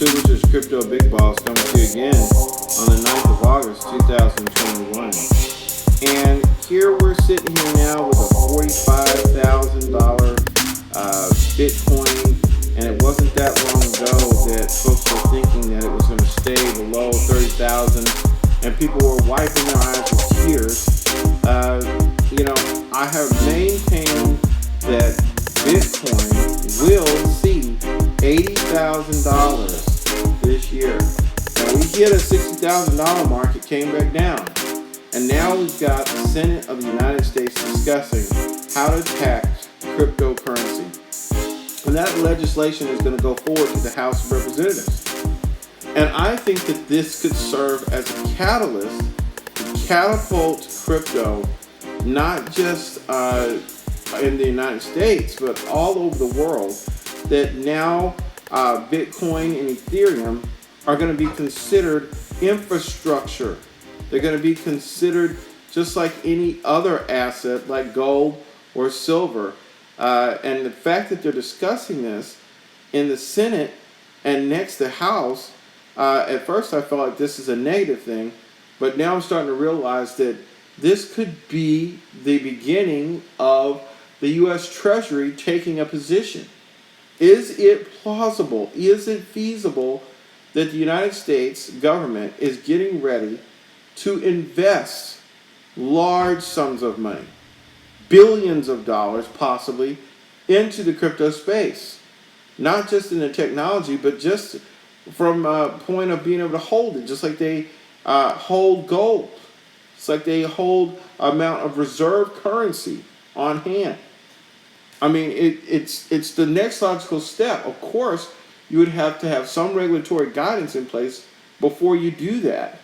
Which is Crypto Big Balls coming to you again on the 9th of August, 2021. And here we're sitting here now with a $45,000 Bitcoin. And it wasn't that long ago that folks were thinking that it was going to stay below 30,000, and people were wiping their eyes with tears. I have maintained that Bitcoin will see $80,000 this year. Now we hit a $60,000 mark, it came back down. And now we've got the Senate of the United States discussing how to tax cryptocurrency. And that legislation is going to go forward to the House of Representatives. And I think that this could serve as a catalyst to catapult crypto, not just in the United States, but all over the world, that now Bitcoin and Ethereum are going to be considered infrastructure. They're going to be considered just like any other asset like gold or silver. And the fact that they're discussing this in the Senate and next the House, at first I felt like this is a negative thing, but now I'm starting to realize that this could be the beginning of the U.S. Treasury taking a position. Is it plausible? Is it feasible that the United States government is getting ready to invest large sums of money, billions of dollars possibly, into the crypto space? Not just in the technology, but just from a point of being able to hold it, just like they hold gold. It's like they hold amount of reserve currency on hand. I mean, it's the next logical step. Of course, you would have to have some regulatory guidance in place before you do that.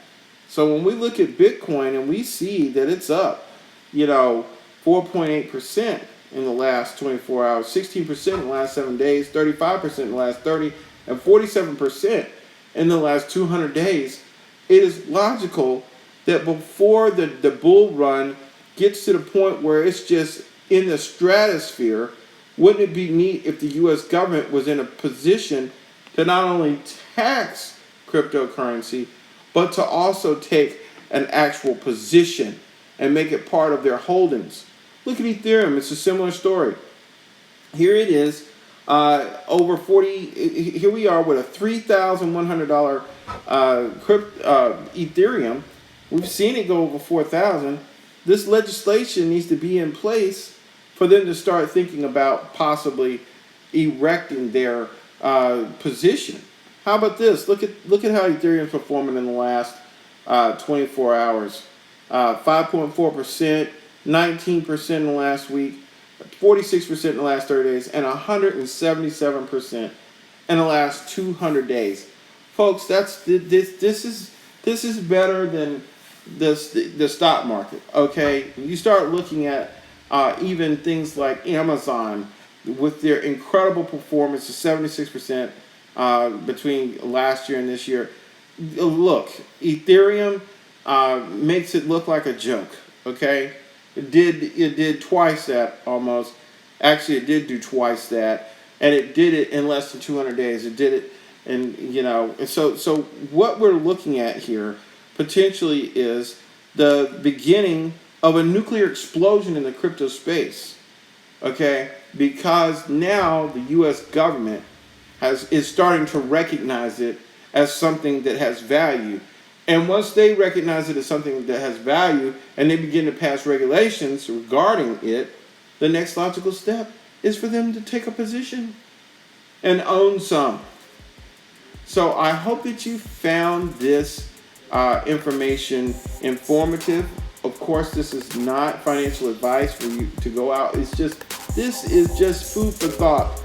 So when we look at Bitcoin and we see that it's up, 4.8% in the last 24 hours, 16% in the last 7 days, 35% in the last 30, and 47% in the last 200 days, it is logical that before the bull run gets to the point where it's just in the stratosphere, wouldn't it be neat if the U.S. government was in a position to not only tax cryptocurrency, but to also take an actual position and make it part of their holdings? Look at Ethereum. It's a similar story. Here it is, over 40. Here we are with a $3,100 Ethereum. We've seen it go over 4,000. This legislation needs to be in place for them to start thinking about possibly erecting their position. How about this? Look at how Ethereum's performing in the last 24 hours. 5.4%, 19% in the last week, 46% in the last 30 days, and 177% in the last 200 days. Folks, this is better than the stock market. Okay, you start looking at even things like Amazon with their incredible performance of 76% between last year and this year. Look, Ethereum makes it look like a joke. Okay, it did twice that almost. Actually, it did do twice that, and it did it in less than 200 days. It did it, and so what we're looking at here potentially is the beginning of a nuclear explosion in the crypto space. Okay, because now the U.S. government is starting to recognize it as something that has value. And once they recognize it as something that has value and they begin to pass regulations regarding it, the next logical step is for them to take a position and own some. So I hope that you found this information informative. Of course, this is not financial advice for you to go out. This is just food for thought.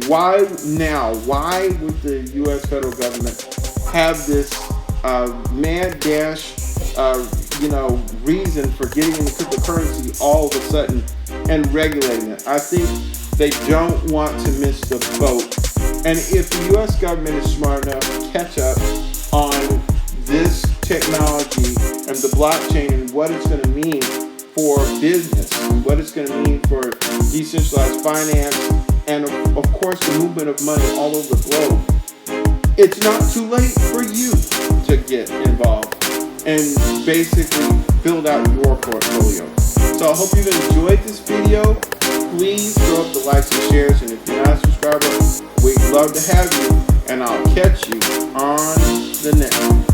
Why now? Why would the U.S. federal government have this mad dash, reason for getting into cryptocurrency all of a sudden and regulating it? I think they don't want to miss the boat. And if the U.S. government is smart enough to catch up on this technology and the blockchain and what it's going to mean for business and what it's going to mean for decentralized finance and of course the movement of money all over the globe, it's not too late for you to get involved and basically build out your portfolio. So I hope you've enjoyed this video. Please throw up the likes and shares, and if you're not a subscriber, we'd love to have you, and I'll catch you on the next one.